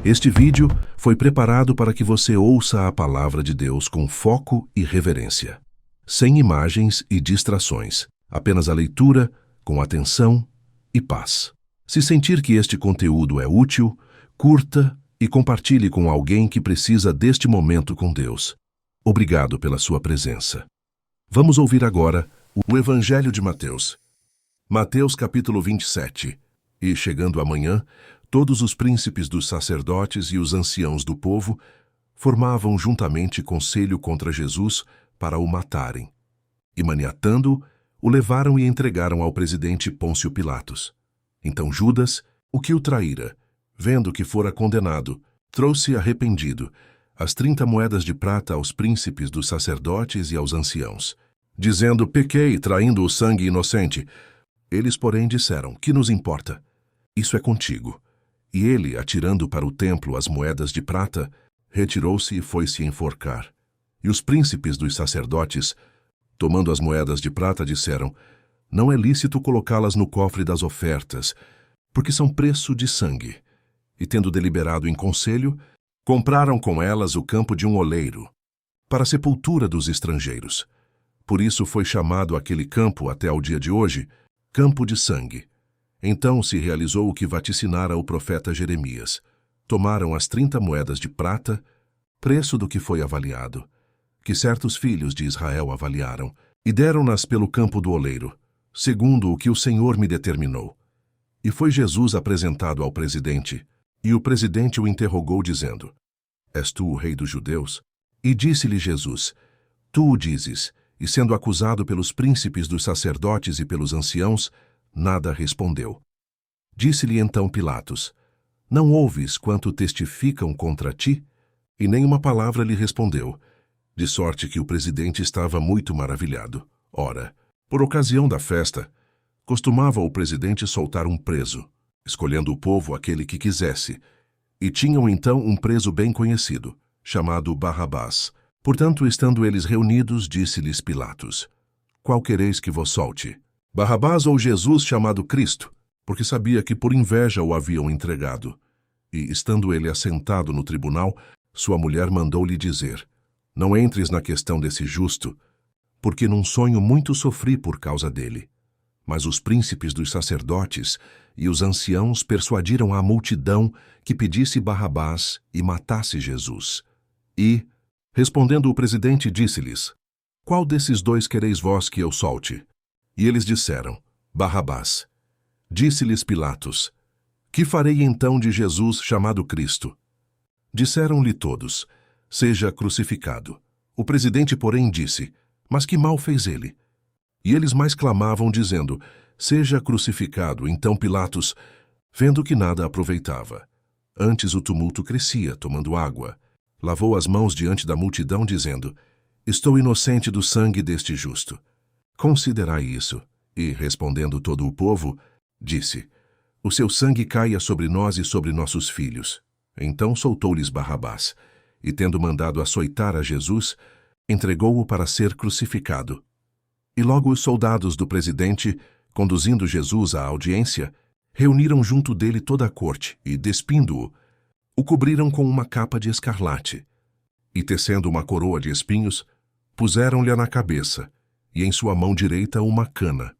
Este vídeo foi preparado para que você ouça a palavra de Deus com foco e reverência, sem imagens e distrações, apenas a leitura, com atenção e paz. Se sentir que este conteúdo é útil, curta e compartilhe com alguém que precisa deste momento com Deus. Obrigado pela sua presença. Vamos ouvir agora o Evangelho de Mateus. Mateus capítulo 27. E, chegando amanhã, todos os príncipes dos sacerdotes e os anciãos do povo formavam juntamente conselho contra Jesus para o matarem. E, maniatando-o, o levaram e entregaram ao presidente Pôncio Pilatos. Então Judas, o que o traíra, vendo que fora condenado, trouxe arrependido as 30 moedas de prata aos príncipes dos sacerdotes e aos anciãos, dizendo: pequei, traindo o sangue inocente. Eles, porém, disseram: que nos importa? Isso é contigo. E ele, atirando para o templo as moedas de prata, retirou-se e foi-se enforcar. E os príncipes dos sacerdotes, tomando as moedas de prata, disseram: não é lícito colocá-las no cofre das ofertas, porque são preço de sangue. E, tendo deliberado em conselho, compraram com elas o campo de um oleiro, para a sepultura dos estrangeiros. Por isso foi chamado aquele campo, até ao dia de hoje, Campo de Sangue. Então se realizou o que vaticinara o profeta Jeremias. Tomaram as 30 moedas de prata, preço do que foi avaliado, que certos filhos de Israel avaliaram, e deram-nas pelo campo do oleiro, segundo o que o Senhor me determinou. E foi Jesus apresentado ao presidente, e o presidente o interrogou, dizendo: és tu o rei dos judeus? E disse-lhe Jesus: tu o dizes. E sendo acusado pelos príncipes dos sacerdotes e pelos anciãos, nada respondeu. Disse-lhe então Pilatos: não ouves quanto testificam contra ti? E nenhuma palavra lhe respondeu, de sorte que o presidente estava muito maravilhado. Ora, por ocasião da festa, costumava o presidente soltar um preso, escolhendo o povo aquele que quisesse. E tinham então um preso bem conhecido, chamado Barrabás. Portanto, estando eles reunidos, disse-lhes Pilatos: qual quereis que vos solte? Barrabás ou Jesus chamado Cristo? Porque sabia que por inveja o haviam entregado. E, estando ele assentado no tribunal, sua mulher mandou-lhe dizer: não entres na questão desse justo, porque num sonho muito sofri por causa dele. Mas os príncipes dos sacerdotes e os anciãos persuadiram a multidão que pedisse Barrabás e matasse Jesus. E, respondendo o presidente, disse-lhes: qual desses dois quereis vós que eu solte? E eles disseram: Barrabás. Disse-lhes Pilatos: que farei então de Jesus chamado Cristo? Disseram-lhe todos: seja crucificado. O presidente, porém, disse: mas que mal fez ele? E eles mais clamavam, dizendo: seja crucificado. Então Pilatos, vendo que nada aproveitava, antes o tumulto crescia, tomando água, lavou as mãos diante da multidão, dizendo: estou inocente do sangue deste justo. Considerai isso. E, respondendo todo o povo, disse: o seu sangue caia sobre nós e sobre nossos filhos. Então soltou-lhes Barrabás, e, tendo mandado açoitar a Jesus, entregou-o para ser crucificado. E logo os soldados do presidente, conduzindo Jesus à audiência, reuniram junto dele toda a corte e, despindo-o, o cobriram com uma capa de escarlate. E, tecendo uma coroa de espinhos, puseram-lhe na cabeça, e em sua mão direita uma cana.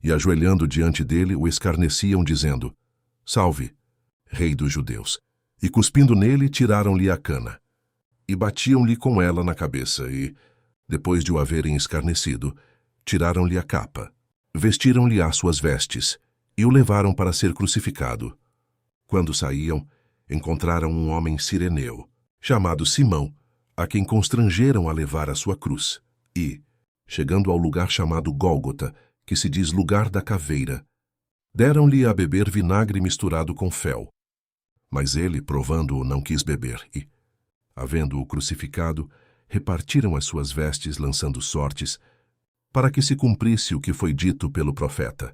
E, ajoelhando diante dele, o escarneciam, dizendo: salve, rei dos judeus. E, cuspindo nele, tiraram-lhe a cana. E batiam-lhe com ela na cabeça, e, depois de o haverem escarnecido, tiraram-lhe a capa, vestiram-lhe as suas vestes, e o levaram para ser crucificado. Quando saíam, encontraram um homem cireneu, chamado Simão, a quem constrangeram a levar a sua cruz. E, chegando ao lugar chamado Gólgota, que se diz lugar da caveira, deram-lhe a beber vinagre misturado com fel. Mas ele, provando-o, não quis beber, e, havendo-o crucificado, repartiram as suas vestes, lançando sortes, para que se cumprisse o que foi dito pelo profeta: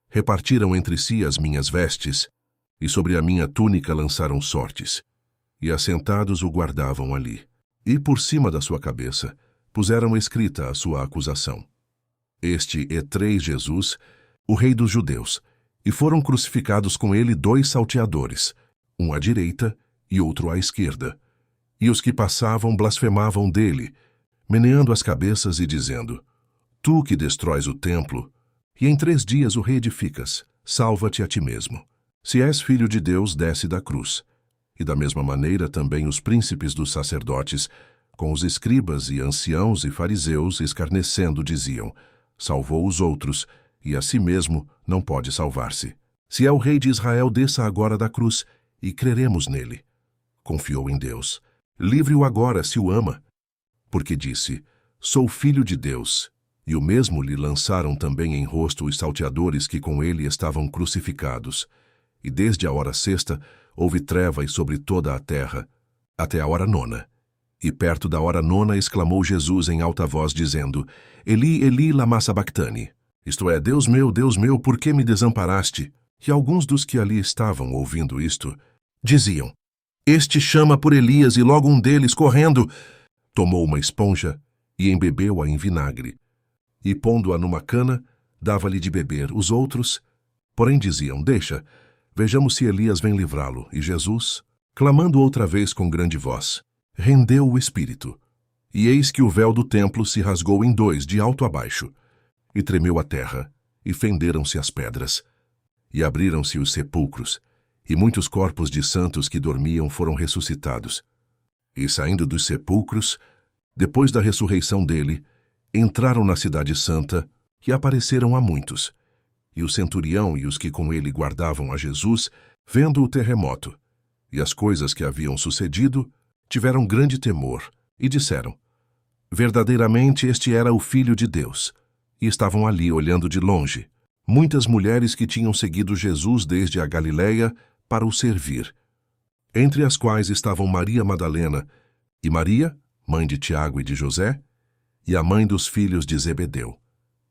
repartiram entre si as minhas vestes, e sobre a minha túnica lançaram sortes, e assentados o guardavam ali. E por cima da sua cabeça puseram escrita a sua acusação: este é Jesus, o rei dos judeus. E foram crucificados com ele 2 salteadores, um à direita e outro à esquerda. E os que passavam blasfemavam dele, meneando as cabeças e dizendo: Tu que destróis o templo, e em 3 dias o reedificas, salva-te a ti mesmo. Se és filho de Deus, desce da cruz. E da mesma maneira também os príncipes dos sacerdotes, com os escribas e anciãos e fariseus, escarnecendo, diziam: Salvou os outros, e a si mesmo não pode salvar-se. Se é o rei de Israel, desça agora da cruz, e creremos nele. Confiou em Deus. Livre-o agora, se o ama. Porque disse: Sou filho de Deus. E o mesmo lhe lançaram também em rosto os salteadores que com ele estavam crucificados. E desde a hora 6ª houve trevas sobre toda a terra, até a hora 9ª. E perto da hora 9ª exclamou Jesus em alta voz, dizendo: Eli, Eli, lama sabactani. Isto é, Deus meu, por que me desamparaste? E alguns dos que ali estavam ouvindo isto, diziam: Este chama por Elias, e logo um deles, correndo, tomou uma esponja e embebeu-a em vinagre. E pondo-a numa cana, dava-lhe de beber. Os outros, porém, diziam: Deixa, vejamos se Elias vem livrá-lo. E Jesus, clamando outra vez com grande voz, rendeu o espírito. E eis que o véu do templo se rasgou em 2, de alto a baixo, e tremeu a terra, e fenderam-se as pedras, e abriram-se os sepulcros, e muitos corpos de santos que dormiam foram ressuscitados. E saindo dos sepulcros, depois da ressurreição dele, entraram na cidade santa e apareceram a muitos. E o centurião e os que com ele guardavam a Jesus, vendo o terremoto e as coisas que haviam sucedido, tiveram grande temor e disseram: Verdadeiramente este era o Filho de Deus. E estavam ali olhando de longe muitas mulheres que tinham seguido Jesus desde a Galileia para o servir, entre as quais estavam Maria Madalena e Maria, mãe de Tiago e de José, e a mãe dos filhos de Zebedeu.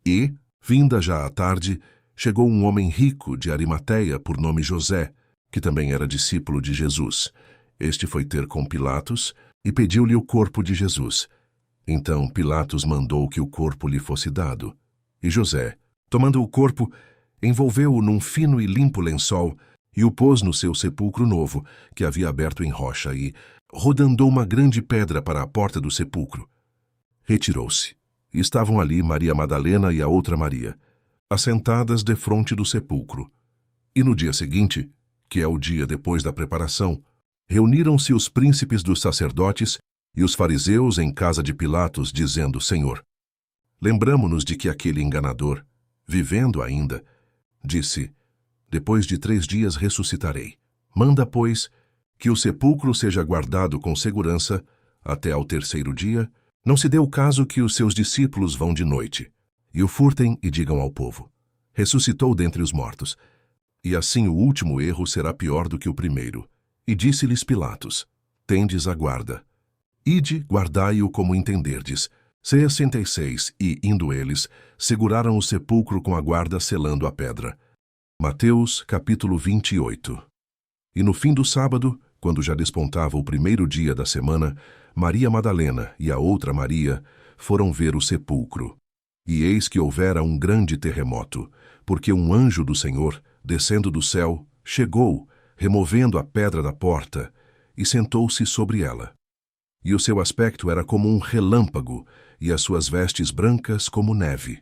E, vinda já à tarde, chegou um homem rico de Arimateia por nome José, que também era discípulo de Jesus. Este foi ter com Pilatos e pediu-lhe o corpo de Jesus. Então Pilatos mandou que o corpo lhe fosse dado. E José, tomando o corpo, envolveu-o num fino e limpo lençol e o pôs no seu sepulcro novo, que havia aberto em rocha, e rodandou uma grande pedra para a porta do sepulcro. Retirou-se. E estavam ali Maria Madalena e a outra Maria, assentadas defronte do sepulcro. E no dia seguinte, que é o dia depois da preparação, reuniram-se os príncipes dos sacerdotes e os fariseus em casa de Pilatos, dizendo: Senhor, lembramo-nos de que aquele enganador, vivendo ainda, disse: Depois de 3 dias ressuscitarei. Manda, pois, que o sepulcro seja guardado com segurança até ao 3º dia. Não se dê o caso que os seus discípulos vão de noite e o furtem e digam ao povo: Ressuscitou dentre os mortos. E assim o último erro será pior do que o primeiro. E disse-lhes Pilatos: Tendes a guarda. Ide, guardai-o como entenderdes. 66. E, indo eles, seguraram o sepulcro com a guarda, selando a pedra. Mateus, capítulo 28. E no fim do sábado, quando já despontava o 1º dia da semana, Maria Madalena e a outra Maria foram ver o sepulcro. E eis que houvera um grande terremoto, porque um anjo do Senhor, descendo do céu, chegou, removendo a pedra da porta, e sentou-se sobre ela. E o seu aspecto era como um relâmpago, e as suas vestes brancas como neve.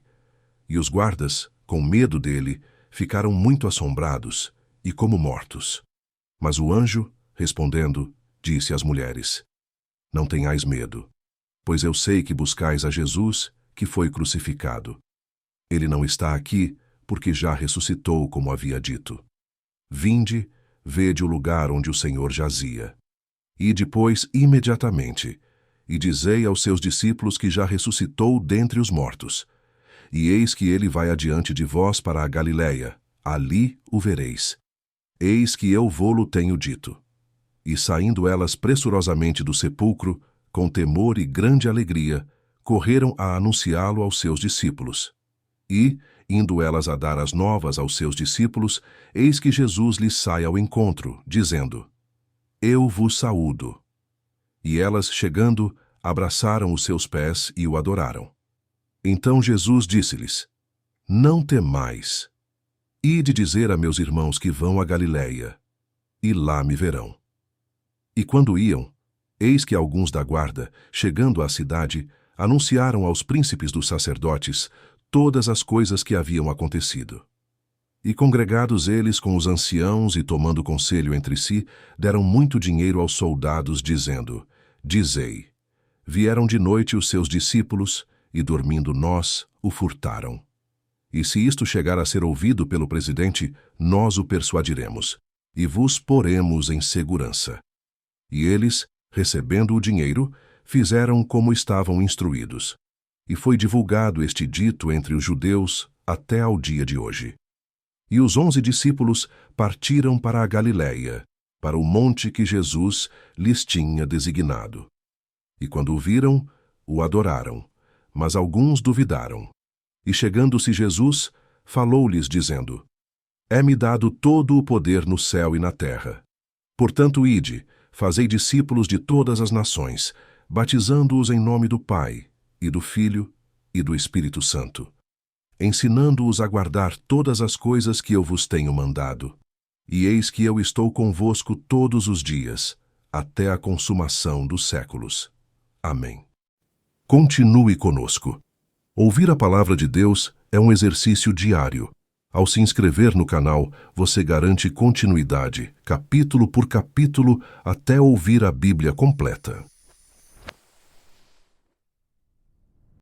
E os guardas, com medo dele, ficaram muito assombrados e como mortos. Mas o anjo, respondendo, disse às mulheres: Não tenhais medo, pois eu sei que buscais a Jesus, que foi crucificado. Ele não está aqui, porque já ressuscitou, como havia dito. Vinde, vede o lugar onde o Senhor jazia. E depois, imediatamente, e dizei aos seus discípulos que já ressuscitou dentre os mortos. E eis que ele vai adiante de vós para a Galileia, ali o vereis. Eis que eu vô-lo tenho dito. E saindo elas pressurosamente do sepulcro, com temor e grande alegria, correram a anunciá-lo aos seus discípulos. E, indo elas a dar as novas aos seus discípulos, eis que Jesus lhes sai ao encontro, dizendo: Eu vos saúdo. E elas, chegando, abraçaram os seus pés e o adoraram. Então Jesus disse-lhes: Não temais. Ide dizer a meus irmãos que vão a Galileia, e lá me verão. E quando iam, eis que alguns da guarda, chegando à cidade, anunciaram aos príncipes dos sacerdotes todas as coisas que haviam acontecido. E congregados eles com os anciãos e tomando conselho entre si, deram muito dinheiro aos soldados, dizendo: Dizei, vieram de noite os seus discípulos, e dormindo nós, o furtaram. E se isto chegar a ser ouvido pelo presidente, nós o persuadiremos, e vos poremos em segurança. E eles, recebendo o dinheiro, fizeram como estavam instruídos. E foi divulgado este dito entre os judeus até ao dia de hoje. E os 11 discípulos partiram para a Galiléia, para o monte que Jesus lhes tinha designado. E quando o viram, o adoraram, mas alguns duvidaram. E chegando-se Jesus, falou-lhes, dizendo: É-me dado todo o poder no céu e na terra. Portanto, ide, fazei discípulos de todas as nações, batizando-os em nome do Pai, e do Filho, e do Espírito Santo, ensinando-os a guardar todas as coisas que eu vos tenho mandado. E eis que eu estou convosco todos os dias, até a consumação dos séculos. Amém. Continue conosco. Ouvir a palavra de Deus é um exercício diário. Ao se inscrever no canal, você garante continuidade, capítulo por capítulo, até ouvir a Bíblia completa.